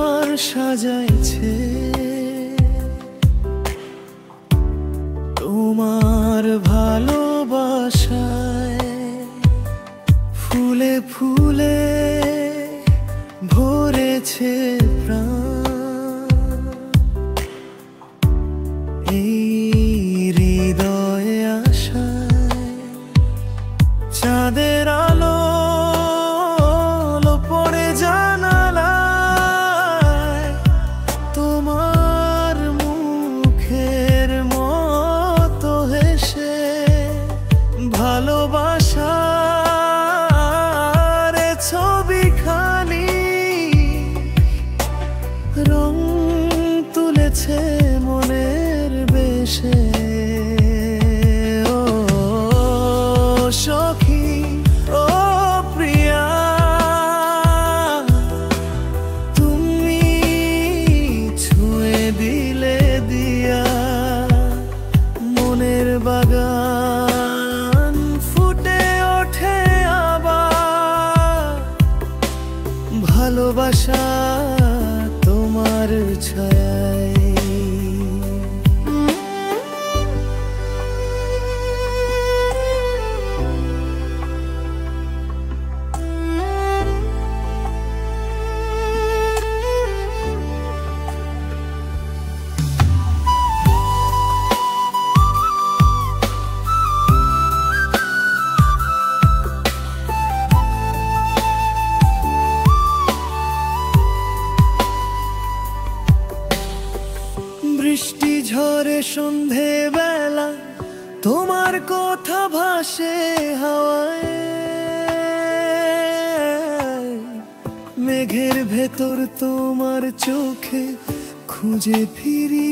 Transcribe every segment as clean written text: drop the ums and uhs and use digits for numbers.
ঘর সাজাইছে তোমার ভালোবাসায়, ফুলে ফুলে ভরেছে প্রাণ। এই হৃদয়ে আশায় চাঁদের আলো পড়ে জানালায়, তোমার মুখের মতো হেসে ভালোবাসার ছবিখানি রং তুলেছে মনের বেশে। ও সখী, ও প্রিয়া, তুমি ছুঁয়ে দিলে দিয়া মনের বাগান ফুটে ওঠে আবার। ভালোবাসা তোমার ছায়ায়। বৃষ্টি ঝরে সন্ধে বেলা তোমার কথা ভাসে হাওয়ায়, মেঘের ভেতর তোমার চোখে খুঁজে ফিরি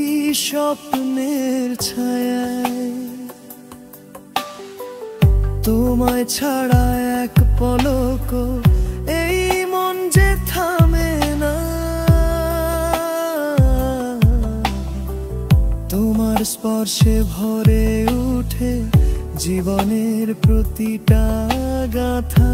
স্বপ্নের ছায়ায়। তোমায় ছাড়া এক পলক এই মন যে থামে না, তোমার স্পর্শে ভরে উঠে জীবনের প্রতিটা গাথা।